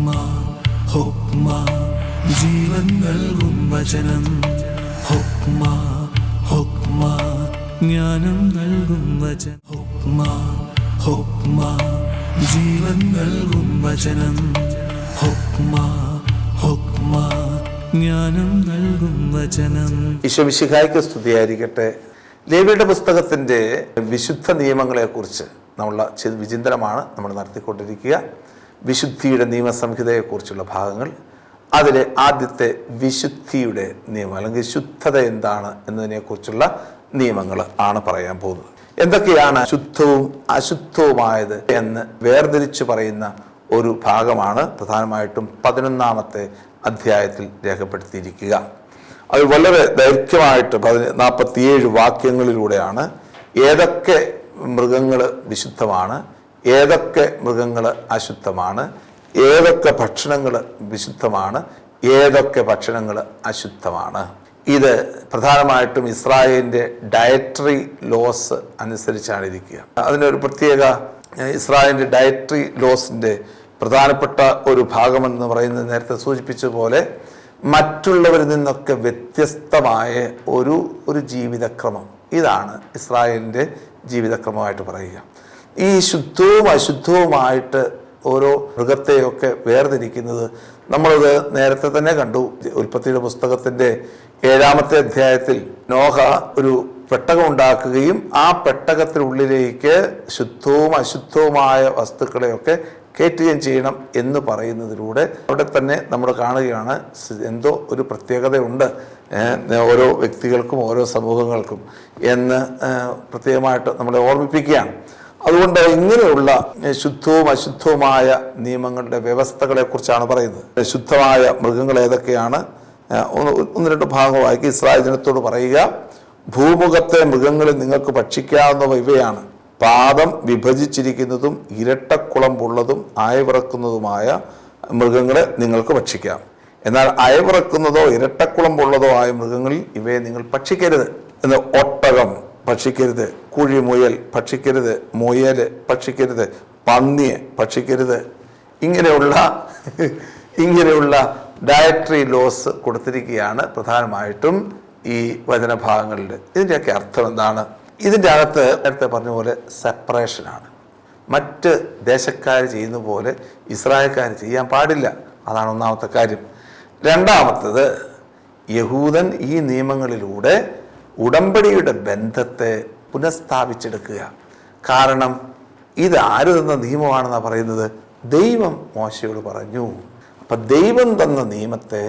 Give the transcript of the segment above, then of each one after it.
ഹുക്മ ഹുക്മ ജീവൻ നൽകും വചനം. ഹുക്മ ഹുക്മ ജ്ഞാനം നൽകും വചനം. ഹുക്മ ഹുക്മ ജീവൻ നൽകും വചനം. ഹുക്മ ഹുക്മ ജ്ഞാനം നൽകും വചനം. ഈശോ മിശിഹായ്ക്ക് സ്തുതിയായിരിക്കട്ടെ. ലേവിയുടെ പുസ്തകത്തിൻ്റെ വിശുദ്ധ നിയമങ്ങളെക്കുറിച്ച് നമ്മളുള്ള വിചിന്തനമാണ് നമ്മൾ നടത്തിക്കൊണ്ടിരിക്കുക. വിശുദ്ധിയുടെ നിയമസംഹിതയെക്കുറിച്ചുള്ള ഭാഗങ്ങൾ, അതിലെ ആദ്യത്തെ വിശുദ്ധിയുടെ നിയമം അല്ലെങ്കിൽ ശുദ്ധത എന്താണ് എന്നതിനെക്കുറിച്ചുള്ള നിയമങ്ങൾ ആണ് പറയാൻ പോകുന്നത്. എന്തൊക്കെയാണ് ശുദ്ധവും അശുദ്ധവുമായത് എന്ന് വേർതിരിച്ചു പറയുന്ന ഒരു ഭാഗമാണ് പ്രധാനമായിട്ടും 11-ാമത്തെ അധ്യായത്തിൽ രേഖപ്പെടുത്തിയിരിക്കുക. അത് വളരെ ദൈർഘ്യമായിട്ട് 47 വാക്യങ്ങളിലൂടെയാണ് ഏതൊക്കെ മൃഗങ്ങൾ വിശുദ്ധമാണ്, ഏതൊക്കെ മൃഗങ്ങൾ അശുദ്ധമാണ്, ഏതൊക്കെ ഭക്ഷണങ്ങൾ വിശുദ്ധമാണ്, ഏതൊക്കെ ഭക്ഷണങ്ങൾ അശുദ്ധമാണ്. ഇത് പ്രധാനമായിട്ടും ഇസ്രായേലിൻ്റെ ഡയറ്ററി ലോസ് അനുസരിച്ചാണ് ഇരിക്കുക. അതിനൊരു പ്രത്യേക ഇസ്രായേലിൻ്റെ ഡയറ്ററി ലോസിൻ്റെ പ്രധാനപ്പെട്ട ഒരു ഭാഗമെന്ന് പറയുന്നത് നേരത്തെ സൂചിപ്പിച്ചതുപോലെ മറ്റുള്ളവരിൽ നിന്നൊക്കെ വ്യത്യസ്തമായ ഒരു ജീവിതക്രമം. ഇതാണ് ഇസ്രായേലിൻ്റെ ജീവിതക്രമമായിട്ട് പറയുക. ഈ ശുദ്ധവും അശുദ്ധവുമായിട്ട് ഓരോ മൃഗത്തെയൊക്കെ വേർതിരിക്കുന്നത് നമ്മളത് നേരത്തെ തന്നെ കണ്ടു. ഉൽപ്പത്തിയുടെ പുസ്തകത്തിൻ്റെ 7-ാമത്തെ അധ്യായത്തിൽ നോഹ ഒരു പെട്ടകം ഉണ്ടാക്കുകയും ആ പെട്ടകത്തിനുള്ളിലേക്ക് ശുദ്ധവും അശുദ്ധവുമായ വസ്തുക്കളെയൊക്കെ കയറ്റുകയും ചെയ്യണം എന്ന് പറയുന്നതിലൂടെ അവിടെ തന്നെ നമ്മൾ കാണുകയാണ് എന്തോ ഒരു പ്രത്യേകതയുണ്ട് ഓരോ വ്യക്തികൾക്കും ഓരോ സമൂഹങ്ങൾക്കും എന്ന് പ്രത്യേകമായിട്ട് നമ്മളെ ഓർമ്മിപ്പിക്കുകയാണ്. അതുകൊണ്ട് ഇങ്ങനെയുള്ള ശുദ്ധവും അശുദ്ധവുമായ നിയമങ്ങളുടെ വ്യവസ്ഥകളെക്കുറിച്ചാണ് പറയുന്നത്. ശുദ്ധമായ മൃഗങ്ങൾ ഏതൊക്കെയാണ്? ഒന്ന് രണ്ട് ഭാഗങ്ങളാക്കി ഇസ്രായേൽ ജനത്തോട് പറയുക, ഭൂമുഖത്തെ മൃഗങ്ങളിൽ നിങ്ങൾക്ക് ഭക്ഷിക്കാവുന്നവ ഇവയാണ്: പാദം വിഭജിച്ചിരിക്കുന്നതും ഇരട്ടക്കുളമ്പുള്ളതും അയവിറക്കുന്നതുമായ മൃഗങ്ങളെ നിങ്ങൾക്ക് ഭക്ഷിക്കാം. എന്നാൽ അയവിറക്കുന്നതോ ഇരട്ടക്കുളമ്പുള്ളതോ ആയ മൃഗങ്ങളിൽ ഇവയെ നിങ്ങൾ ഭക്ഷിക്കരുത് എന്ന്. ഒട്ടകം ഭക്ഷിക്കരുത്, കുഴിമുയൽ ഭക്ഷിക്കരുത്, മുയൽ ഭക്ഷിക്കരുത്, പന്നിയെ ഭക്ഷിക്കരുത്. ഇങ്ങനെയുള്ള ഡയറ്ററി ലോസ് കൊടുത്തിരിക്കുകയാണ് പ്രധാനമായിട്ടും ഈ വചനഭാഗങ്ങളിൽ. ഇതിൻ്റെയൊക്കെ അർത്ഥം എന്താണ്? ഇതിൻ്റെ അകത്ത് നേരത്തെ പറഞ്ഞ പോലെ സെപ്പറേഷനാണ്. മറ്റ് ദേശക്കാർ ചെയ്യുന്ന പോലെ ഇസ്രായേൽക്കാർ ചെയ്യാൻ പാടില്ല. അതാണ് ഒന്നാമത്തെ കാര്യം. രണ്ടാമത്തത്, യഹൂദൻ ഈ നിയമങ്ങളിലൂടെ ഉടമ്പടിയുടെ ബന്ധത്തെ പുനഃസ്ഥാപിച്ചെടുക്കുക. കാരണം ഇത് ആര് തന്ന നിയമമാണെന്നാണ് പറയുന്നത്? ദൈവം മോശയോട് പറഞ്ഞു. അപ്പം ദൈവം തന്ന നിയമത്തെ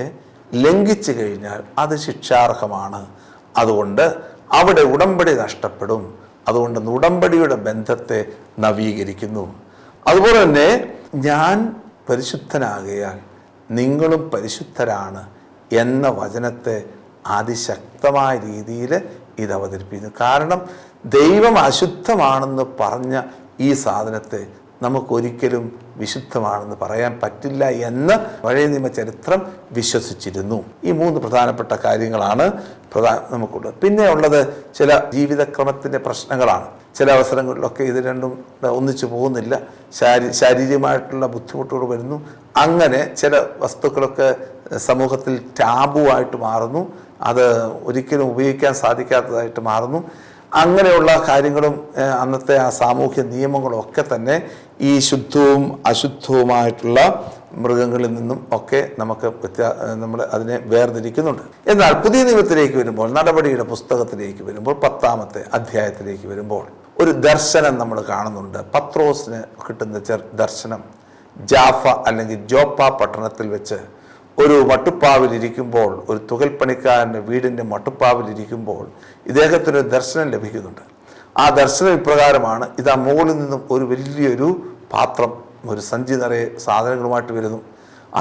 ലംഘിച്ചു കഴിഞ്ഞാൽ അത് ശിക്ഷാർഹമാണ്. അതുകൊണ്ട് അവിടെ ഉടമ്പടി നഷ്ടപ്പെടും. അതുകൊണ്ട് ഉടമ്പടിയുടെ ബന്ധത്തെ നവീകരിക്കുന്നു. അതുപോലെ തന്നെ ഞാൻ പരിശുദ്ധനാകയാൽ നിങ്ങളും പരിശുദ്ധരാണ് എന്ന വചനത്തെ അതിശക്തമായ രീതിയിൽ ഇത് അവതരിപ്പിക്കുന്നു. കാരണം ദൈവം അശുദ്ധമാണെന്ന് പറഞ്ഞ ഈ സാധനത്തെ നമുക്കൊരിക്കലും വിശുദ്ധമാണെന്ന് പറയാൻ പറ്റില്ല എന്ന് പഴയ നിയമ ചരിത്രം വിശ്വസിച്ചിരുന്നു. ഈ 3 പ്രധാനപ്പെട്ട കാര്യങ്ങളാണ് നമുക്കുള്ളത്. പിന്നെ ഉള്ളത് ചില ജീവിതക്രമത്തിൻ്റെ പ്രശ്നങ്ങളാണ്. ചില അവസരങ്ങളിലൊക്കെ ഇത് രണ്ടും ഒന്നിച്ചു പോകുന്നില്ല, ശാരീരികമായിട്ടുള്ള ബുദ്ധിമുട്ടുകൾ വരുന്നു. അങ്ങനെ ചില വസ്തുക്കളൊക്കെ സമൂഹത്തിൽ ടാബുവായിട്ട് മാറുന്നു, അത് ഒരിക്കലും ഉപയോഗിക്കാൻ സാധിക്കാത്തതായിട്ട് മാറുന്നു. അങ്ങനെയുള്ള കാര്യങ്ങളും അന്നത്തെ ആ സാമൂഹ്യ നിയമങ്ങളും ഒക്കെ തന്നെ ഈ ശുദ്ധവും അശുദ്ധവുമായിട്ടുള്ള മൃഗങ്ങളിൽ നിന്നും ഒക്കെ നമുക്ക് നമ്മൾ അതിനെ വേർതിരിക്കുന്നുണ്ട്. എന്നാൽ പുതിയ നിയമത്തിലേക്ക് വരുമ്പോൾ, നടപടിയുടെ പുസ്തകത്തിലേക്ക് വരുമ്പോൾ, 10-ാമത്തെ അധ്യായത്തിലേക്ക് വരുമ്പോൾ ഒരു ദർശനം നമ്മൾ കാണുന്നുണ്ട്. പത്രോസിന് കിട്ടുന്ന ദർശനം ജാഫ അല്ലെങ്കിൽ ജോപ്പ പട്ടണത്തിൽ വെച്ച് ഒരു മട്ടുപ്പാവിലിരിക്കുമ്പോൾ, ഒരു തുകൽപ്പണിക്കാരൻ്റെ വീടിൻ്റെ മട്ടുപ്പാവിലിരിക്കുമ്പോൾ ഇദ്ദേഹത്തിനൊരു ദർശനം ലഭിക്കുന്നുണ്ട്. ആ ദർശനം ഇപ്രകാരമാണ്: ഇതാ മുകളിൽ നിന്നും ഒരു വലിയൊരു പാത്രം, ഒരു സഞ്ചി നിറയെ സാധനങ്ങളുമായിട്ട് വരുന്നു.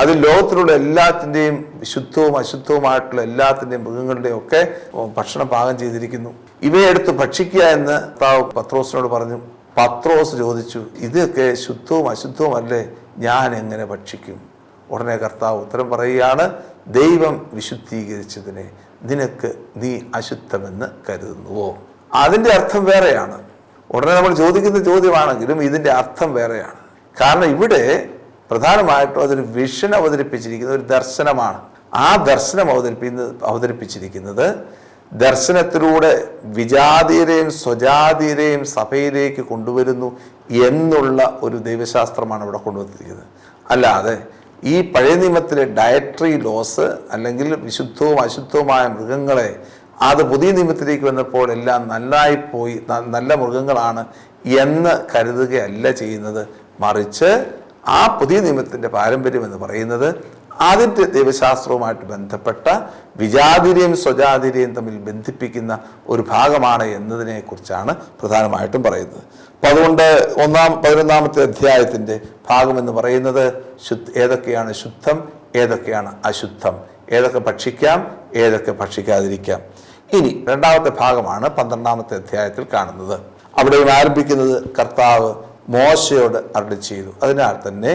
അതിൽ ലോകത്തിലുള്ള എല്ലാത്തിൻ്റെയും ശുദ്ധവും അശുദ്ധവുമായിട്ടുള്ള എല്ലാത്തിൻ്റെയും മൃഗങ്ങളുടെയും ഒക്കെ ഭക്ഷണം പാകം ചെയ്തിരിക്കുന്നു. ഇവയെടുത്ത് ഭക്ഷിക്കുക എന്ന് പത്രോസിനോട് പറഞ്ഞു. പത്രോസ് ചോദിച്ചു, ഇതൊക്കെ ശുദ്ധവും അശുദ്ധവുമല്ലേ, ഞാൻ എങ്ങനെ ഭക്ഷിക്കും? ഉടനെ കർത്താവ് ഉത്തരം പറയുകയാണ്, ദൈവം വിശുദ്ധീകരിച്ചതിനെ നീ അശുദ്ധമെന്ന് കരുതുന്നുവോ? അതിൻ്റെ അർത്ഥം വേറെയാണ്. ഉടനെ നമ്മൾ ചോദിക്കുന്ന ചോദ്യമാണെങ്കിലും ഇതിൻ്റെ അർത്ഥം വേറെയാണ്. കാരണം ഇവിടെ പ്രധാനമായിട്ടും അതൊരു വിഷൻ അവതരിപ്പിച്ചിരിക്കുന്ന ഒരു ദർശനമാണ്. ആ ദർശനം അവതരിപ്പിച്ചിരിക്കുന്നത് ദർശനത്തിലൂടെ വിജാതീയരെയും സ്വജാതീയരെയും സഭയിലേക്ക് കൊണ്ടുവരുന്നു എന്നുള്ള ഒരു ദൈവശാസ്ത്രമാണ് ഇവിടെ കൊണ്ടുവന്നിരിക്കുന്നത്. അല്ലാതെ ഈ പഴയ നിയമത്തിലെ ഡയറ്ററി ലോസ് അല്ലെങ്കിൽ വിശുദ്ധവും അശുദ്ധവുമായ മൃഗങ്ങളെ അത് പുതിയ നിയമത്തിലേക്ക് വന്നപ്പോൾ എല്ലാം നന്നായിപ്പോയി, നല്ല മൃഗങ്ങളാണ് എന്ന് കരുതുകയല്ല ചെയ്യുന്നത്. മറിച്ച് ആ പുതിയ നിയമത്തിൻ്റെ പാരമ്പര്യം എന്ന് പറയുന്നത് അതിൻ്റെ ദൈവശാസ്ത്രവുമായിട്ട് ബന്ധപ്പെട്ട വിജാതിരെയും സ്വജാതിരെയും തമ്മിൽ ബന്ധിപ്പിക്കുന്ന ഒരു ഭാഗമാണ് എന്നതിനെക്കുറിച്ചാണ് പ്രധാനമായിട്ടും പറയുന്നത്. അപ്പം അതുകൊണ്ട് 11-ാമത്തെ അധ്യായത്തിൻ്റെ ഭാഗം എന്ന് പറയുന്നത് ഏതൊക്കെയാണ് ശുദ്ധം, ഏതൊക്കെയാണ് അശുദ്ധം, ഏതൊക്കെ ഭക്ഷിക്കാം, ഏതൊക്കെ ഭക്ഷിക്കാതിരിക്കാം. ഇനി 2ാമത്തെ ഭാഗമാണ് 12-ാമത്തെ അധ്യായത്തിൽ കാണുന്നത്. അവിടെയും ആരംഭിക്കുന്നത് കർത്താവ് മോശയോട് അരുളി ചെയ്തു. അതിനാൽ തന്നെ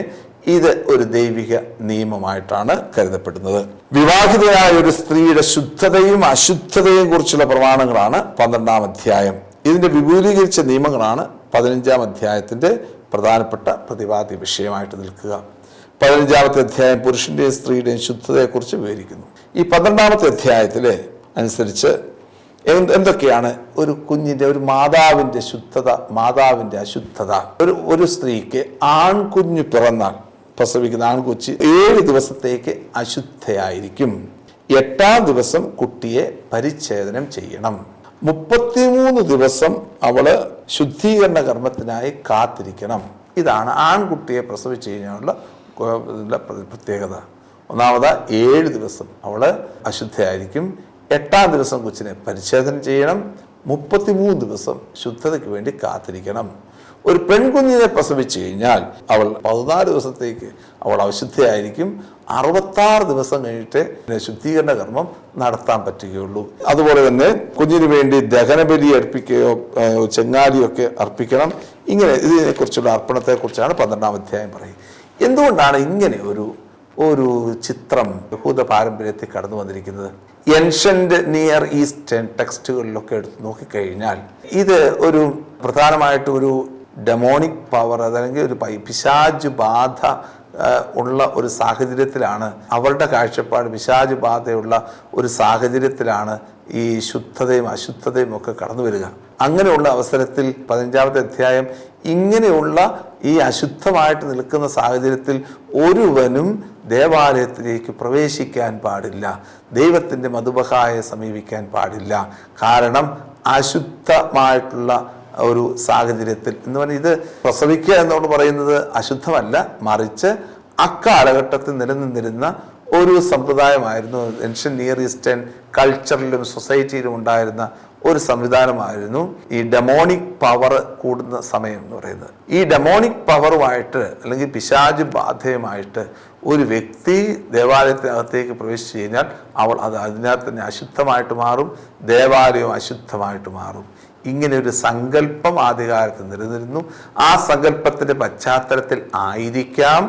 ഇത് ഒരു ദൈവിക നിയമമായിട്ടാണ് കരുതപ്പെടുന്നത്. വിവാഹിതയായ ഒരു സ്ത്രീയുടെ ശുദ്ധതയും അശുദ്ധതയും കുറിച്ചുള്ള പ്രമാണങ്ങളാണ് 12-ാം അധ്യായം. ഇതിന്റെ വിപുലീകരിച്ച നിയമങ്ങളാണ് 15-ാം അധ്യായത്തിന്റെ പ്രധാനപ്പെട്ട പ്രതിപാദ്യ വിഷയമായിട്ട് നിൽക്കുക. 15-ാമത്തെ അധ്യായം പുരുഷന്റെയും സ്ത്രീയുടെയും ശുദ്ധതയെക്കുറിച്ച് വിവരിക്കുന്നു. ഈ 12-ാമത്തെ അധ്യായത്തിലെ അനുസരിച്ച് എന്തൊക്കെയാണ് ഒരു കുഞ്ഞിൻ്റെ, ഒരു മാതാവിൻ്റെ ശുദ്ധത, മാതാവിൻ്റെ അശുദ്ധത. ഒരു സ്ത്രീക്ക് ആൺകുഞ്ഞ് പിറന്നാൽ, പ്രസവിക്കുന്ന ആൺകുഞ്ഞ് 7 ദിവസത്തേക്ക് അശുദ്ധയായിരിക്കും. 8-ാം ദിവസം കുട്ടിയെ പരിച്ഛേദനം ചെയ്യണം. 33 ദിവസം അവള് ശുദ്ധീകരണ കർമ്മത്തിനായി കാത്തിരിക്കണം. ഇതാണ് ആൺകുട്ടിയെ പ്രസവിച്ചു കഴിഞ്ഞാലുള്ള പ്രത്യേകത. ഒന്നാമത് 7 ദിവസം അവള് അശുദ്ധയായിരിക്കും. 8-ാം ദിവസം കൊച്ചിനെ പരിച്ഛേദനം ചെയ്യണം. 33 ദിവസം ശുദ്ധതയ്ക്ക് വേണ്ടി കാത്തിരിക്കണം. ഒരു പെൺകുഞ്ഞിനെ പ്രസവിച്ചു കഴിഞ്ഞാൽ അവൾ 14 ദിവസത്തേക്ക് അവൾ അശുദ്ധയായിരിക്കും. 66 ദിവസം കഴിഞ്ഞിട്ട് ശുദ്ധീകരണ കർമ്മം നടത്താൻ പറ്റുകയുള്ളൂ. അതുപോലെ തന്നെ കുഞ്ഞിന് വേണ്ടി ദഹനബലി അർപ്പിക്കുകയോ ചെങ്ങാലിയൊക്കെ അർപ്പിക്കണം. ഇങ്ങനെ ഇതിനെക്കുറിച്ചുള്ള അർപ്പണത്തെക്കുറിച്ചാണ് 12-ാം അധ്യായം പറയുന്നത്. എന്തുകൊണ്ടാണ് ഇങ്ങനെ ഒരു ചിത്രം യഹൂദ പാരമ്പര്യത്തിൽ കടന്നു വന്നിരിക്കുന്നത്? ഏൻഷ്യന്റ് നിയർ ഈസ്റ്റേൺ ടെക്സ്റ്റുകളിലൊക്കെ എടുത്ത് നോക്കിക്കഴിഞ്ഞാൽ ഇത് ഒരു പ്രധാനമായിട്ട് ഒരു ഡെമോണിക് പവർ, അതല്ലെങ്കിൽ ഒരു പിശാച് ബാധ ഉള്ള ഒരു സാഹചര്യത്തിലാണ്, അവരുടെ കാഴ്ചപ്പാട് പിശാച് ബാധയുള്ള ഒരു സാഹചര്യത്തിലാണ് ഈ ശുദ്ധതയും അശുദ്ധതയും ഒക്കെ കടന്നു വരിക. അങ്ങനെയുള്ള അവസരത്തിൽ 15-ാമത്തെ അധ്യായം ഇങ്ങനെയുള്ള ഈ അശുദ്ധമായിട്ട് നിൽക്കുന്ന സാഹചര്യത്തിൽ ഒരുവനും ദേവാലയത്തിലേക്ക് പ്രവേശിക്കാൻ പാടില്ല, ദൈവത്തിൻ്റെ മധുബഹായെ സമീപിക്കാൻ പാടില്ല. കാരണം അശുദ്ധമായിട്ടുള്ള ഒരു സാഹചര്യത്തിൽ എന്ന് പറഞ്ഞാൽ ഇത് പ്രസവിക്കുക എന്നോട് പറയുന്നത് അശുദ്ധമല്ല, മറിച്ച് അക്കാലഘട്ടത്തിൽ നിലനിന്നിരുന്ന ഒരു സമ്പ്രദായമായിരുന്നു. ഏൻഷ്യൻ നിയർ ഈസ്റ്റേൺ കൾച്ചറിലും സൊസൈറ്റിയിലും ഉണ്ടായിരുന്ന ഒരു സംവിധാനമായിരുന്നു ഈ ഡെമോണിക് പവർ കൂടുന്ന സമയം എന്ന് പറയുന്നത്. ഈ ഡെമോണിക് പവറുമായിട്ട് അല്ലെങ്കിൽ പിശാച് ബാധയുമായിട്ട് ഒരു വ്യക്തി ദേവാലയത്തിനകത്തേക്ക് പ്രവേശിച്ചു കഴിഞ്ഞാൽ അതിനകത്ത് തന്നെ അശുദ്ധമായിട്ട് മാറും, ദേവാലയവും അശുദ്ധമായിട്ട് മാറും. ഇങ്ങനെ ഒരു സങ്കല്പം ആദ്യകാലത്ത് നിലനിന്നിരുന്നു. ആ സങ്കല്പത്തിന്റെ പശ്ചാത്തലത്തിൽ ആയിരിക്കാം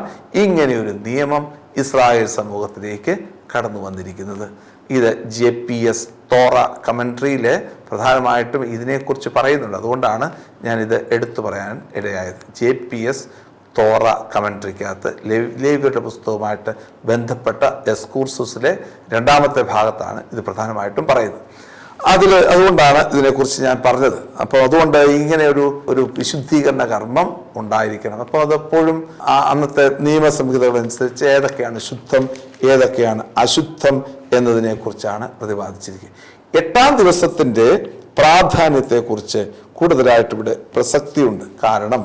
ഇങ്ങനെയൊരു നിയമം ഇസ്രായേൽ സമൂഹത്തിലേക്ക് കടന്നു വന്നിരിക്കുന്നത്. ഇത് JPS തോറ കമൻട്രിയിൽ പ്രധാനമായിട്ടും ഇതിനെക്കുറിച്ച് പറയുന്നുണ്ട്. അതുകൊണ്ടാണ് ഞാനിത് എടുത്തു പറയാൻ ഇടയായത്. JPS തോറ കമൻട്രിക്കകത്ത് ലേവ്യരുടെ പുസ്തകവുമായിട്ട് ബന്ധപ്പെട്ട എസ്കൂർസുസിലെ 2-ാമത്തെ ഭാഗത്താണ് ഇത് പ്രധാനമായിട്ടും പറയുന്നത്. അതുകൊണ്ടാണ് ഇതിനെക്കുറിച്ച് ഞാൻ പറഞ്ഞത്. അപ്പോൾ അതുകൊണ്ട് ഇങ്ങനെ ഒരു വിശുദ്ധീകരണ കർമ്മം ഉണ്ടായിരിക്കണം. അപ്പോൾ അതെപ്പോഴും അന്നത്തെ നിയമസംഹിതകളനുസരിച്ച് ഏതൊക്കെയാണ് ശുദ്ധം, ഏതൊക്കെയാണ് അശുദ്ധം എന്നതിനെക്കുറിച്ചാണ് പ്രതിപാദിച്ചിരിക്കുന്നത്. 8-ാം ദിവസത്തിൻ്റെ പ്രാധാന്യത്തെക്കുറിച്ച് കൂടുതലായിട്ട് ഇവിടെ പ്രസക്തിയുണ്ട്. കാരണം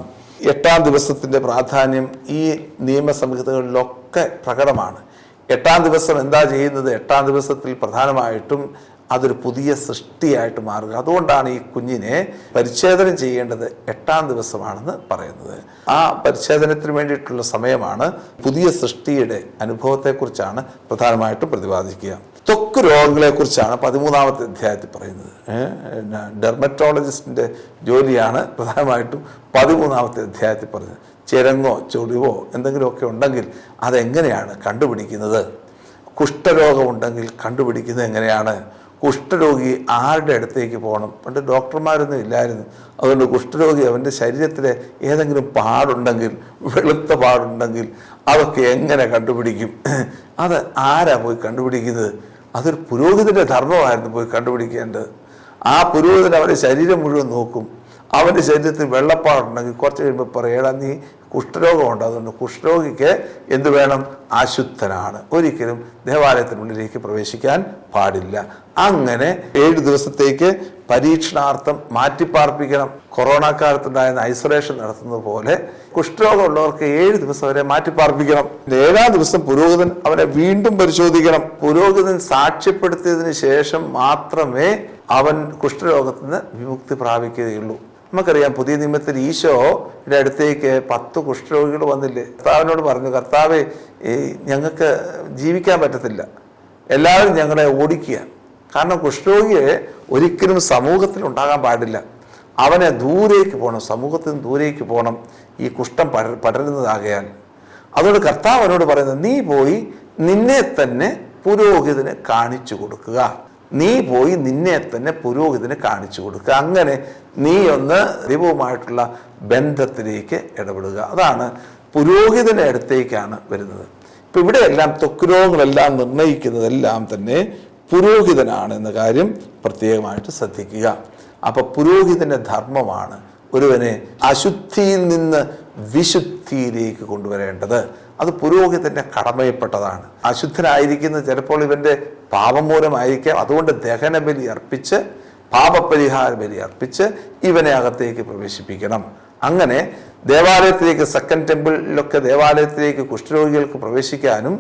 8-ാം ദിവസത്തിൻ്റെ പ്രാധാന്യം ഈ നിയമസംഹിതകളിലൊക്കെ പ്രകടമാണ്. 8-ാം ദിവസം എന്താ ചെയ്യുന്നത്? 8-ാം ദിവസത്തിൽ പ്രധാനമായിട്ടും അതൊരു പുതിയ സൃഷ്ടിയായിട്ട് മാറുക. അതുകൊണ്ടാണ് ഈ കുഞ്ഞിനെ പരിച്ഛേദനം ചെയ്യേണ്ടത് 8-ാം ദിവസമാണെന്ന് പറയുന്നത്. ആ പരിച്ഛേദനത്തിന് വേണ്ടിയിട്ടുള്ള സമയമാണ്. പുതിയ സൃഷ്ടിയുടെ അനുഭവത്തെക്കുറിച്ചാണ് പ്രധാനമായിട്ടും പ്രതിപാദിക്കുക. ത്വക്ക് രോഗങ്ങളെക്കുറിച്ചാണ് 13-ാമത്തെ അധ്യായത്തിൽ പറയുന്നത്. ഡെർമറ്റോളജിസ്റ്റിൻ്റെ ജോലിയാണ് പ്രധാനമായിട്ടും 13-ാമത്തെ അധ്യായത്തിൽ പറയുന്നത്. ചിരങ്ങോ ചൊടിവോ എന്തെങ്കിലുമൊക്കെ ഉണ്ടെങ്കിൽ അതെങ്ങനെയാണ് കണ്ടുപിടിക്കുന്നത്? കുഷ്ഠരോഗമുണ്ടെങ്കിൽ കണ്ടുപിടിക്കുന്നത് എങ്ങനെയാണ്? കുഷ്ഠരോഗി ആരുടെ അടുത്തേക്ക് പോകണം? പണ്ട് ഡോക്ടർമാരൊന്നും ഇല്ലായിരുന്നു. അതുകൊണ്ട് കുഷ്ഠരോഗി അവൻ്റെ ശരീരത്തിലെ ഏതെങ്കിലും പാടുണ്ടെങ്കിൽ, വെളുത്ത പാടുണ്ടെങ്കിൽ അതൊക്കെ എങ്ങനെ കണ്ടുപിടിക്കും? അത് ആരാ പോയി കണ്ടുപിടിക്കുന്നത്? അതൊരു പുരോഹിതൻ്റെ ധർമ്മമായിരുന്നു പോയി കണ്ടുപിടിക്കേണ്ടത്. ആ പുരോഹിതൻ അവൻ്റെ ശരീരം മുഴുവൻ നോക്കും. അവൻ്റെ ശരീരത്തിൽ വെള്ളപ്പാടുണ്ടെങ്കിൽ കുറച്ച് കഴിയുമ്പോൾ പറയടാ നീ കുഷ്ഠരോഗമുണ്ട്, അതുകൊണ്ട് കുഷ്ഠരോഗിക്ക് എന്ത് വേണം? അശുദ്ധനാണ്, ഒരിക്കലും ദേവാലയത്തിനുള്ളിലേക്ക് പ്രവേശിക്കാൻ പാടില്ല. അങ്ങനെ 7 ദിവസത്തേക്ക് പരീക്ഷണാർത്ഥം മാറ്റിപ്പാർപ്പിക്കണം. കൊറോണ കാലത്തുണ്ടായിരുന്ന ഐസൊലേഷൻ നടത്തുന്നത് പോലെ കുഷ്ഠരോഗമുള്ളവർക്ക് 7 ദിവസം വരെ മാറ്റിപ്പാർപ്പിക്കണം. 7-ാം ദിവസം പുരോഹിതൻ അവനെ വീണ്ടും പരിശോധിക്കണം. പുരോഹിതൻ സാക്ഷ്യപ്പെടുത്തിയതിന് ശേഷം മാത്രമേ അവൻ കുഷ്ഠരോഗത്തിന് വിമുക്തി പ്രാപിക്കുകയുള്ളൂ. നമുക്കറിയാം, പുതിയ നിയമത്തിൽ ഈശോയുടെ അടുത്തേക്ക് 10 കുഷ്ഠരോഗികൾ വന്നില്ലേ? കർത്താവിനോട് പറഞ്ഞു, കർത്താവേ, ഞങ്ങൾക്ക് ജീവിക്കാൻ പറ്റത്തില്ല, എല്ലാവരും ഞങ്ങളെ ഓടിക്കുക. കാരണം കുഷ്ഠരോഗിയെ ഒരിക്കലും സമൂഹത്തിൽ ഉണ്ടാകാൻ പാടില്ല. അവനെ ദൂരേക്ക് പോകണം, സമൂഹത്തിൽ നിന്ന് ദൂരേക്ക് പോകണം, ഈ കുഷ്ഠം പടരുന്നതാകയാൽ. അതുകൊണ്ട് കർത്താവ് അവനോട് പറയുന്നത്, നീ പോയി നിന്നെ തന്നെ പുരോഹിതന് കാണിച്ചു കൊടുക്കുക. നീ പോയി നിന്നെ തന്നെ പുരോഹിതന് കാണിച്ചു കൊടുക്കുക. അങ്ങനെ നീ ഒന്ന് ദൈവവുമായിട്ടുള്ള ബന്ധത്തിലേക്ക് ഇടപെടുക. അതാണ് പുരോഹിതന്റെ അടുത്തേക്കാണ് വരുന്നത്. ഇപ്പം ഇവിടെയെല്ലാം ത്വക്ക് രോഗങ്ങളെല്ലാം നിർണ്ണയിക്കുന്നതെല്ലാം തന്നെ പുരോഹിതനാണ് എന്ന കാര്യം പ്രത്യേകമായിട്ട് ശ്രദ്ധിക്കുക. അപ്പൊ പുരോഹിതന്റെ ധർമ്മമാണ് ഒരുവനെ അശുദ്ധിയിൽ നിന്ന് വിശുദ്ധിയിലേക്ക് കൊണ്ടുവരേണ്ടത്. അത് പുരോഹിതന്റെ കടമയപ്പെട്ടതാണ്. അശുദ്ധനായിരിക്കുന്നത് ചിലപ്പോൾ ഇവന്റെ പാപം മൂലമായിരിക്കാം. അതുകൊണ്ട് ദഹനബലി അർപ്പിച്ച്, പാപപരിഹാര ബലി അർപ്പിച്ച് ഇവനെ അകത്തേക്ക് പ്രവേശിപ്പിക്കണം. അങ്ങനെ ദേവാലയത്തിലേക്ക്, സെക്കൻഡ് ടെമ്പിളിലൊക്കെ ദേവാലയത്തിലേക്ക് കുഷ്ഠരോഗികൾക്ക് പ്രവേശിക്കാനും,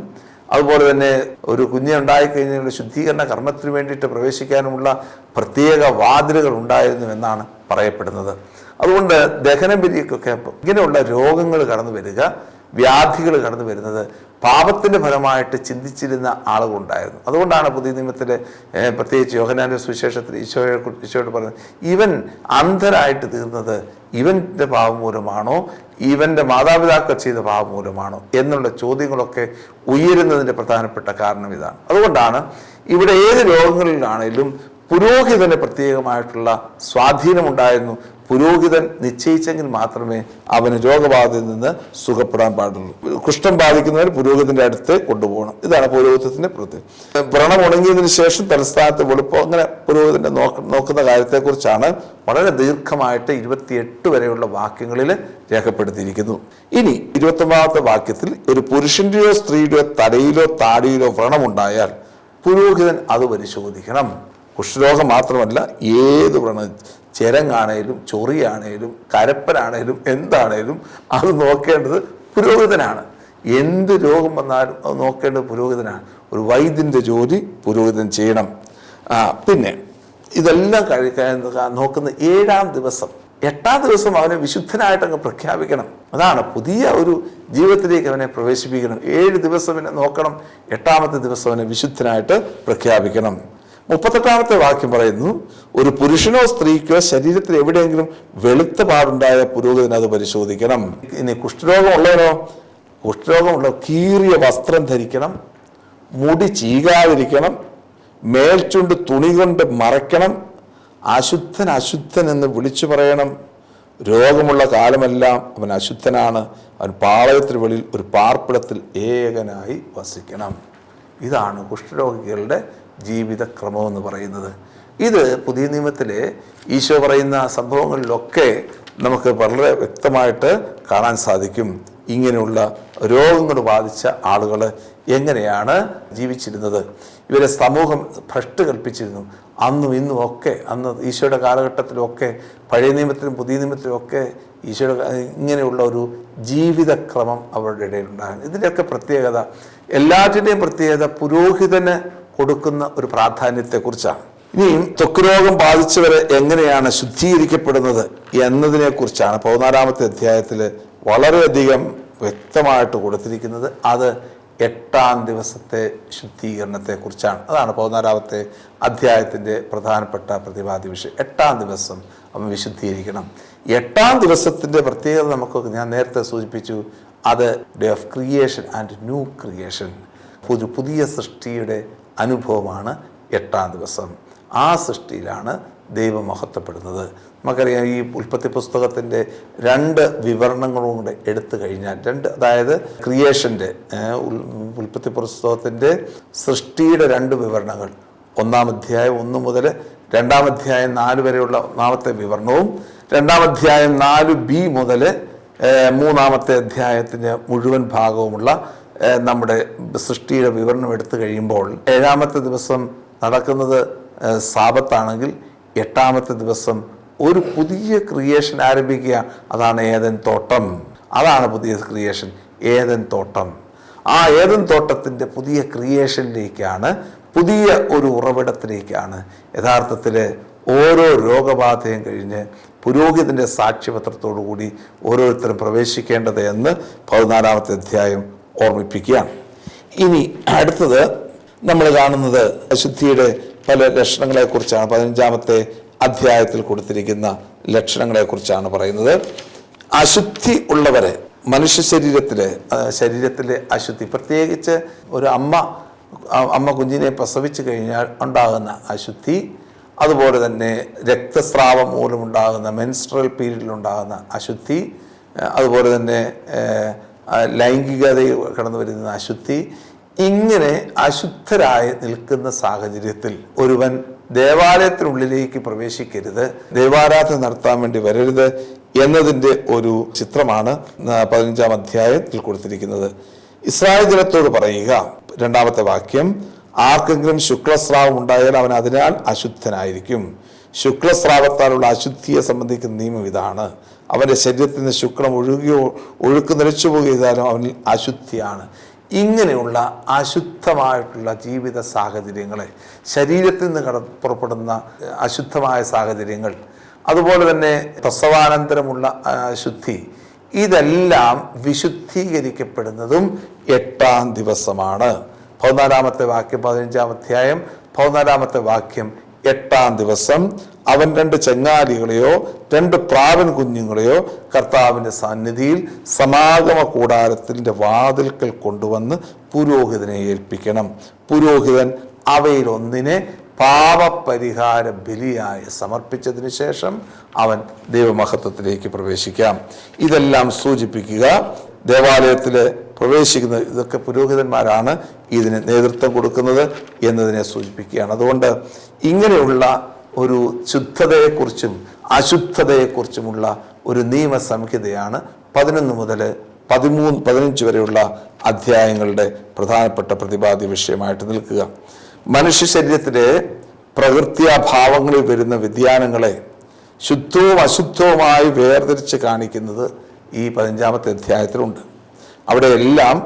അതുപോലെ തന്നെ ഒരു കുഞ്ഞ് ഉണ്ടായിക്കഴിഞ്ഞാൽ ശുദ്ധീകരണ കർമ്മത്തിന് വേണ്ടിയിട്ട് പ്രവേശിക്കാനുമുള്ള പ്രത്യേക വാതിലുകൾ ഉണ്ടായിരുന്നു എന്നാണ് പറയപ്പെടുന്നത്. അതുകൊണ്ട് ദഹനബലിക്കൊക്കെ ഇങ്ങനെയുള്ള രോഗങ്ങൾ കടന്നു വരിക, വ്യാധികൾ കടന്നു വരുന്നത് പാപത്തിൻ്റെ ഫലമായിട്ട് ചിന്തിച്ചിരുന്ന ആളുകളുണ്ടായിരുന്നു. അതുകൊണ്ടാണ് പുതിയ നിയമത്തിലെ പ്രത്യേകിച്ച് യോഹന്നാന്റെ സുവിശേഷത്തിൽ ഈശോയോട് പറയുന്നത്, ഇവൻ അന്ധരായിട്ട് തീർന്നത് ഇവൻ്റെ പാപം മൂലമാണോ, ഇവൻ്റെ മാതാപിതാക്കൾ ചെയ്ത പാപം മൂലമാണോ എന്നുള്ള ചോദ്യങ്ങളൊക്കെ ഉയരുന്നതിൻ്റെ പ്രധാനപ്പെട്ട കാരണം ഇതാണ്. അതുകൊണ്ടാണ് ഇവിടെ ഏത് രോഗങ്ങളിലാണേലും പുരോഹിതന് പ്രത്യേകമായിട്ടുള്ള സ്വാധീനമുണ്ടായിരുന്നു. പുരോഹിതൻ നിശ്ചയിച്ചെങ്കിൽ മാത്രമേ അവന് രോഗബാധയിൽ നിന്ന് സുഖപ്പെടാൻ പാടുള്ളൂ. കുഷ്ഠം ബാധിക്കുന്നവർ പുരോഹിതന്റെ അടുത്ത് കൊണ്ടുപോകണം. ഇതാണ് പുരോഹിതത്തിന്റെ പ്രത്യേകം. വ്രണം ഉണങ്ങിയതിനു ശേഷം തലസ്ഥാനത്ത് വെളുപ്പം, അങ്ങനെ പുരോഹിതന്റെ നോക്കുന്ന കാര്യത്തെക്കുറിച്ചാണ് വളരെ ദീർഘമായിട്ട് 28 വരെയുള്ള വാക്യങ്ങളിൽ രേഖപ്പെടുത്തിയിരിക്കുന്നു. ഇനി 29ാമത്തെ വാക്യത്തിൽ, ഒരു പുരുഷന്റെയോ സ്ത്രീയുടെയോ തലയിലോ താടിയിലോ വ്രണമുണ്ടായാൽ പുരോഹിതൻ അത് പരിശോധിക്കണം. കുഷ്ഠരോഗം മാത്രമല്ല, ഏത് വ്രണം, ചെരങ്ങാണേലും ചൊറിയാണേലും കരപ്പനാണേലും എന്താണേലും അത് നോക്കേണ്ടത് പുരോഹിതനാണ്. എന്ത് രോഗം വന്നാലും അത് നോക്കേണ്ടത് പുരോഹിതനാണ്. ഒരു വൈദ്യൻ്റെ ജോലി പുരോഹിതൻ ചെയ്യണം. പിന്നെ ഇതെല്ലാം നോക്കുന്ന 7-ാം ദിവസം, 8-ാം ദിവസം അവനെ വിശുദ്ധനായിട്ട് അങ്ങ് പ്രഖ്യാപിക്കണം. അതാണ് പുതിയ ഒരു ജീവിതത്തിലേക്ക് അവനെ പ്രവേശിപ്പിക്കണം. 7 ദിവസം അവനെ നോക്കണം, 8-ാമത്തെ ദിവസം അവനെ വിശുദ്ധനായിട്ട് പ്രഖ്യാപിക്കണം. 38ാമത്തെ വാക്യം പറയുന്നു, ഒരു പുരുഷനോ സ്ത്രീക്കോ ശരീരത്തിൽ എവിടെയെങ്കിലും വെളുത്ത പാടുണ്ടായ പുരോഹിതൻ അത് പരിശോധിക്കണം. ഇനി കുഷ്ഠരോഗമുള്ളവനോ, കുഷ്ഠരോഗമുള്ള കീറിയ വസ്ത്രം ധരിക്കണം, മുടി ചീകാതിരിക്കണം, മേൽചുണ്ട് തുണി കൊണ്ട് മറയ്ക്കണം, അശുദ്ധൻ അശുദ്ധൻ എന്ന് വിളിച്ചു പറയണം. രോഗമുള്ള കാലമെല്ലാം അവൻ അശുദ്ധനാണ്. അവൻ പാളയത്തിന് വെളിയിൽ ഒരു പാർപ്പിടത്തിൽ ഏകനായി വസിക്കണം. ഇതാണ് കുഷ്ഠരോഗികളുടെ ജീവിതക്രമമെന്ന് പറയുന്നത്. ഇത് പുതിയ നിയമത്തിലെ ഈശോ പറയുന്ന സംഭവങ്ങളിലൊക്കെ നമുക്ക് വളരെ വ്യക്തമായിട്ട് കാണാൻ സാധിക്കും. ഇങ്ങനെയുള്ള രോഗങ്ങൾ ബാധിച്ച ആളുകൾ എങ്ങനെയാണ് ജീവിച്ചിരുന്നത്, ഇവരെ സമൂഹം ഭ്രഷ്ട് കൽപ്പിച്ചിരുന്നു. അന്നും ഇന്നും ഒക്കെ, അന്ന് ഈശോയുടെ കാലഘട്ടത്തിലൊക്കെ, പഴയ നിയമത്തിലും പുതിയ നിയമത്തിലും ഒക്കെ ഈശോയുടെ ഇങ്ങനെയുള്ള ഒരു ജീവിതക്രമം അവരുടെ ഇടയിലുണ്ടാകും. ഇതിൻ്റെയൊക്കെ പ്രത്യേകത, എല്ലാറ്റിൻ്റെയും പ്രത്യേകത പുരോഹിതന് കൊടുക്കുന്ന ഒരു പ്രാധാന്യത്തെക്കുറിച്ചാണ്. ഇനിയും ത്വക്ക് രോഗം ബാധിച്ചവരെ എങ്ങനെയാണ് ശുദ്ധീകരിക്കപ്പെടുന്നത് എന്നതിനെ കുറിച്ചാണ് 14-ാമത്തെ അധ്യായത്തിൽ വളരെയധികം വ്യക്തമായിട്ട് കൊടുത്തിരിക്കുന്നത്. അത് 8-ാം ദിവസത്തെ ശുദ്ധീകരണത്തെക്കുറിച്ചാണ്. അതാണ് 14-ാമത്തെ അധ്യായത്തിൻ്റെ പ്രധാനപ്പെട്ട പ്രതിപാദ്യ വിഷയം. 8-ാം ദിവസം അവൻ വിശുദ്ധീകരിക്കണം. 8-ാം ദിവസത്തിൻ്റെ പ്രത്യേകത നമുക്ക് ഞാൻ നേരത്തെ സൂചിപ്പിച്ചു. അത് day of creation and new creation, ഒരു പുതിയ സൃഷ്ടിയുടെ അനുഭവമാണ് 8-ാം ദിവസം. ആ സൃഷ്ടിയിലാണ് ദൈവം മഹത്വപ്പെടുന്നത്. നമുക്കറിയാം, ഈ ഉൽപ്പത്തി പുസ്തകത്തിൻ്റെ 2 വിവരണങ്ങളും കൂടെ എടുത്തു കഴിഞ്ഞാൽ, അതായത് ക്രിയേഷൻ്റെ ഉൽപ്പത്തി പുസ്തകത്തിൻ്റെ സൃഷ്ടിയുടെ 2 വിവരണങ്ങൾ, 1-ാം അധ്യായം 1 മുതൽ 2-ാം അധ്യായം 4 വരെയുള്ള 1-ാമത്തെ വിവരണവും 2-ാം അധ്യായം 4b മുതൽ 3-ാമത്തെ അധ്യായത്തിൻ്റെ മുഴുവൻ ഭാഗവുമുള്ള നമ്മുടെ സൃഷ്ടിയുടെ വിവരണം എടുത്തു കഴിയുമ്പോൾ 7-ാമത്തെ ദിവസം നടക്കുന്നത് സാബത്താണെങ്കിൽ 8-ാമത്തെ ദിവസം ഒരു പുതിയ ക്രിയേഷൻ ആരംഭിക്കുക. അതാണ് ഏദൻ തോട്ടം. അതാണ് പുതിയ ക്രിയേഷൻ, ഏദൻ തോട്ടം. ആ ഏദൻ തോട്ടത്തിൻ്റെ പുതിയ ക്രിയേഷനിലേക്കാണ്, പുതിയ ഒരു ഉറവിടത്തിലേക്കാണ് യഥാർത്ഥത്തിൽ ഓരോ രോഗബാധയും കഴിഞ്ഞ് പുരോഹിതൻ്റെ സാക്ഷ്യപത്രത്തോടു കൂടി ഓരോരുത്തരും പ്രവേശിക്കേണ്ടത് എന്ന് 14-ാമത്തെ അധ്യായം ഓർമ്മിപ്പിക്കുകയാണ്. ഇനി അടുത്തത് നമ്മൾ കാണുന്നത് അശുദ്ധിയുടെ പല ലക്ഷണങ്ങളെക്കുറിച്ചാണ്. 15-ാമത്തെ അധ്യായത്തിൽ കൊടുത്തിരിക്കുന്ന ലക്ഷണങ്ങളെക്കുറിച്ചാണ് പറയുന്നത്. അശുദ്ധി ഉള്ളവരെ, മനുഷ്യ ശരീരത്തിലെ അശുദ്ധി, പ്രത്യേകിച്ച് ഒരു അമ്മ കുഞ്ഞിനെ പ്രസവിച്ചു കഴിഞ്ഞാൽ ഉണ്ടാകുന്ന അശുദ്ധി, അതുപോലെ തന്നെ രക്തസ്രാവം മൂലമുണ്ടാകുന്ന മെൻസ്ട്രൽ പീരീഡിലുണ്ടാകുന്ന അശുദ്ധി, അതുപോലെ തന്നെ ലൈംഗികതയിൽ കടന്നു വരുന്ന അശുദ്ധി, ഇങ്ങനെ അശുദ്ധരായി നിൽക്കുന്ന സാഹചര്യത്തിൽ ഒരുവൻ ദേവാലയത്തിനുള്ളിലേക്ക് പ്രവേശിക്കരുത്, ദൈവാരാധന നടത്താൻ വേണ്ടി വരരുത് എന്നതിൻ്റെ ഒരു ചിത്രമാണ് 15-ാം അധ്യായത്തിൽ കൊടുത്തിരിക്കുന്നത്. ഇസ്രായേൽ ജനത്തോട് പറയുക, 2-ാമത്തെ വാക്യം, ആർക്കെങ്കിലും ശുക്ലസ്രാവം ഉണ്ടായാൽ അവൻ അതിനാൽ അശുദ്ധനായിരിക്കും. ശുക്ലസ്രാവത്താലുള്ള അശുദ്ധിയെ സംബന്ധിക്കുന്ന നിയമം ഇതാണ്: അവൻ്റെ ശരീരത്തിൽ നിന്ന് ശുക്ലം ഒഴുക്ക് നിലച്ചു പോകുക ചെയ്താലും അവനിൽ അശുദ്ധിയാണ്. ഇങ്ങനെയുള്ള അശുദ്ധമായിട്ടുള്ള ജീവിത സാഹചര്യങ്ങളെ, ശരീരത്തിൽ നിന്ന് പുറപ്പെടുന്ന അശുദ്ധമായ സാഹചര്യങ്ങൾ, അതുപോലെ തന്നെ പ്രസവാനന്തരമുള്ള അശുദ്ധി, ഇതെല്ലാം വിശുദ്ധീകരിക്കപ്പെടുന്നതും 8-ാം ദിവസമാണ്. 14-ാമത്തെ വാക്യം 15-ാം അധ്യായം 14-ാമത്തെ വാക്യം, 8-ാം ദിവസം അവൻ 2 ചെങ്ങാലികളെയോ 2 പ്രാവൻ കുഞ്ഞുങ്ങളെയോ കർത്താവിൻ്റെ സന്നിധിയിൽ സമാഗമ കൂടാരത്തിൻ്റെ വാതിൽക്കൽ കൊണ്ടുവന്ന് പുരോഹിതനെ ഏൽപ്പിക്കണം. പുരോഹിതൻ അവയിലൊന്നിനെ പാപപരിഹാര ബലിയായി സമർപ്പിച്ചതിന് ശേഷം അവൻ ദൈവമഹത്വത്തിലേക്ക് പ്രവേശിക്കാം. ഇതെല്ലാം സൂചിപ്പിക്കുക, ദേവാലയത്തിൽ പ്രവേശിക്കുന്നത്, ഇതൊക്കെ പുരോഹിതന്മാരാണ് ഇതിന് നേതൃത്വം കൊടുക്കുന്നത് എന്നതിനെ സൂചിപ്പിക്കുകയാണ്. അതുകൊണ്ട് ഇങ്ങനെയുള്ള ഒരു ശുദ്ധതയെക്കുറിച്ചും അശുദ്ധതയെക്കുറിച്ചുമുള്ള ഒരു നിയമസംഹിതയാണ് 11 മുതൽ 13-15 വരെയുള്ള അധ്യായങ്ങളുടെ പ്രധാനപ്പെട്ട പ്രതിപാദ്യ വിഷയമായിട്ട് നിൽക്കുക. മനുഷ്യ ശരീരത്തിലെ പ്രകൃത്യാഭാവങ്ങളിൽ വരുന്ന വ്യതിയാനങ്ങളെ ശുദ്ധവും അശുദ്ധവുമായി വേർതിരിച്ച് കാണിക്കുന്നത് ഈ 15-ാമത്തെ അധ്യായത്തിലുണ്ട്. അവിടെ എല്ലാം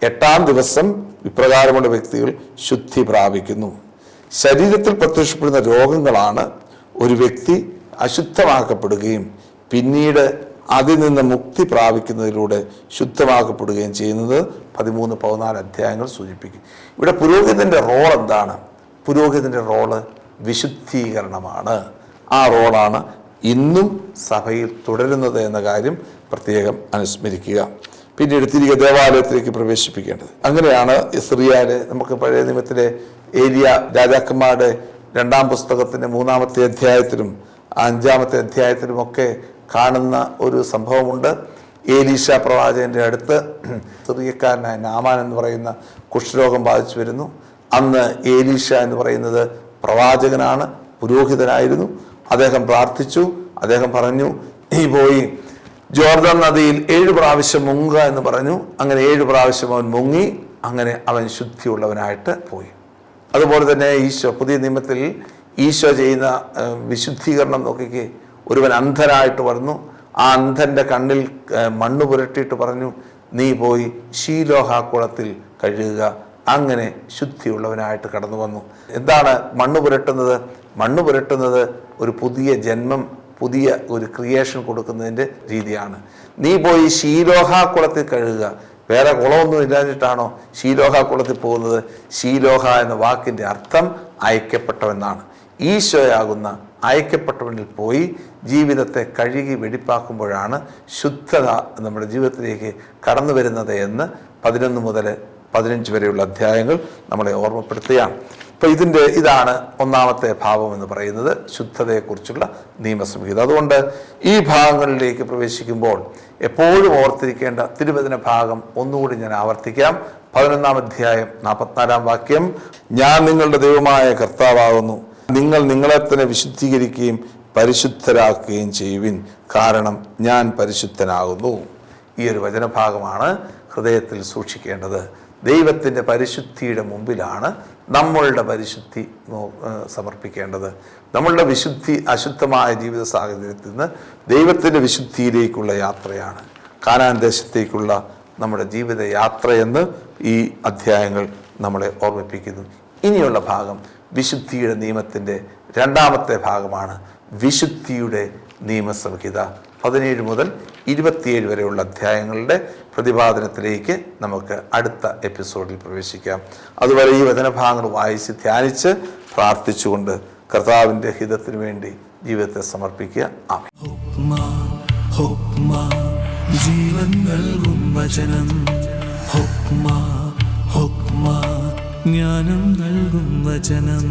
8-ാം ദിവസം ഇപ്രകാരമുള്ള വ്യക്തികൾ ശുദ്ധി പ്രാപിക്കുന്നു. ശരീരത്തിൽ പ്രത്യക്ഷപ്പെടുന്ന രോഗങ്ങളാണ് ഒരു വ്യക്തി അശുദ്ധമാക്കപ്പെടുകയും പിന്നീട് അതിൽ നിന്ന് മുക്തി പ്രാപിക്കുന്നതിലൂടെ ശുദ്ധമാക്കപ്പെടുകയും ചെയ്യുന്നത് 13-14 അധ്യായങ്ങൾ സൂചിപ്പിക്കും. ഇവിടെ പുരോഹിതൻ്റെ റോൾ എന്താണ്? പുരോഹിതൻ്റെ റോള് വിശുദ്ധീകരണമാണ്. ആ റോളാണ് ഇന്നും സഭയിൽ തുടരുന്നത് എന്ന കാര്യം പ്രത്യേകം അനുസ്മരിക്കുക. പിന്നീട് തിരികെ ദേവാലയത്തിലേക്ക് പ്രവേശിപ്പിക്കേണ്ടത്. അങ്ങനെയാണ് ഇസ്രായേൽ, നമുക്ക് പഴയ നിയമത്തിലെ ഏലിയ രാജാക്കന്മാരുടെ 2-ാം പുസ്തകത്തിൻ്റെ 3-ാമത്തെ അധ്യായത്തിലും 5-ാമത്തെ അധ്യായത്തിലുമൊക്കെ കാണുന്ന ഒരു സംഭവമുണ്ട്. ഏലീശ പ്രവാചകൻ്റെ അടുത്ത് സിറിയക്കാരനായ നാമാൻ എന്ന് പറയുന്ന കുഷ്ഠരോഗം ബാധിച്ചു വരുന്നു. അന്ന് ഏലീശ എന്ന് പറയുന്നത് പ്രവാചകനാണ്, പുരോഹിതനായിരുന്നു. അദ്ദേഹം പ്രാർത്ഥിച്ചു. അദ്ദേഹം പറഞ്ഞു, നീ പോയി ജോർദാൻ നദിയിൽ 7 പ്രാവശ്യം മുങ്ങുക എന്ന് പറഞ്ഞു. അങ്ങനെ 7 പ്രാവശ്യം അവൻ മുങ്ങി. അങ്ങനെ അവൻ ശുദ്ധിയുള്ളവനായിട്ട് പോയി. അതുപോലെ തന്നെ പുതിയ നിയമത്തിൽ ഈശോ ചെയ്യുന്ന വിശുദ്ധീകരണം നോക്കിക്കേ. ഒരുവൻ അന്ധനായിട്ട് വന്നു. ആ അന്ധൻ്റെ കണ്ണിൽ മണ്ണ് പുരട്ടിയിട്ട് പറഞ്ഞു, നീ പോയി ശീലോഹാക്കുളത്തിൽ കഴുകുക. അങ്ങനെ ശുദ്ധിയുള്ളവനായിട്ട് കടന്നു വന്നു. എന്താണ് മണ്ണ് പുരട്ടുന്നത്? മണ്ണ് പുരട്ടുന്നത് ഒരു പുതിയ ജന്മം, പുതിയ ഒരു ക്രിയേഷൻ കൊടുക്കുന്നതിൻ്റെ രീതിയാണ്. നീ പോയി ശീലോഹാക്കുളത്തിൽ കഴുകുക. വേറെ കുളമൊന്നും ഇല്ലാഞ്ഞിട്ടാണോ ശീലോഹാക്കുളത്തിൽ പോകുന്നത്? ശീലോഹ എന്ന വാക്കിൻ്റെ അർത്ഥം അയക്കപ്പെട്ടവനാണ്. ഈശോയാകുന്ന അയക്കപ്പെട്ടവനിൽ പോയി ജീവിതത്തെ കഴുകി വെടിപ്പാക്കുമ്പോഴാണ് ശുദ്ധത നമ്മുടെ ജീവിതത്തിലേക്ക് കടന്നു വരുന്നത് എന്ന് 11 മുതൽ 15 വരെയുള്ള അധ്യായങ്ങൾ നമ്മളെ ഓർമ്മപ്പെടുത്തുകയാണ്. അപ്പോൾ ഇതാണ് ഒന്നാമത്തെ ഭാവം എന്ന് പറയുന്നത്, ശുദ്ധതയെക്കുറിച്ചുള്ള നിയമസംഹിത. അതുകൊണ്ട് ഈ ഭാഗങ്ങളിലേക്ക് പ്രവേശിക്കുമ്പോൾ എപ്പോഴും ഓർത്തിരിക്കേണ്ട തിരുവചന ഭാഗം ഒന്നുകൂടി ഞാൻ ആവർത്തിക്കാം. 11-ാം അധ്യായം 44-ാം വാക്യം, ഞാൻ നിങ്ങളുടെ ദൈവമായ കർത്താവാകുന്നു, നിങ്ങൾ നിങ്ങളെ തന്നെ വിശുദ്ധീകരിക്കുകയും പരിശുദ്ധരാക്കുകയും ചെയ്യുവിൻ, കാരണം ഞാൻ പരിശുദ്ധനാകുന്നു. ഈ ഒരു വചനഭാഗമാണ് ഹൃദയത്തിൽ സൂക്ഷിക്കേണ്ടത്. ദൈവത്തിൻ്റെ പരിശുദ്ധിയുടെ മുമ്പിലാണ് നമ്മളുടെ പരിശുദ്ധി സമർപ്പിക്കേണ്ടത്. നമ്മളുടെ വിശുദ്ധി അശുദ്ധമായ ജീവിത സാഹചര്യത്തിൽ നിന്ന് ദൈവത്തിൻ്റെ വിശുദ്ധിയിലേക്കുള്ള യാത്രയാണ്, കാനാൻ ദേശത്തേക്കുള്ള നമ്മുടെ ജീവിത യാത്രയെന്ന് ഈ അധ്യായങ്ങൾ നമ്മളെ ഓർമ്മിപ്പിക്കുന്നു. ഇനിയുള്ള ഭാഗം വിശുദ്ധിയുടെ നിയമത്തിൻ്റെ 2-ാമത്തെ ഭാഗമാണ്, വിശുദ്ധിയുടെ നിയമസംഹിത. 17 മുതൽ 27 വരെയുള്ള അധ്യായങ്ങളുടെ പ്രതിപാദനത്തിലേക്ക് നമുക്ക് അടുത്ത എപ്പിസോഡിൽ പ്രവേശിക്കാം. അതുവരെ ഈ വചനഭാഗങ്ങൾ വായിച്ച് ധ്യാനിച്ച് പ്രാർത്ഥിച്ചുകൊണ്ട് കർത്താവിൻ്റെ ഹിതത്തിനു വേണ്ടി ജീവിതത്തെ സമർപ്പിക്കുക. ആമേൻ. ജീവൻ നൽകും വചനം, ജ്ഞാനം നൽകും വചനം.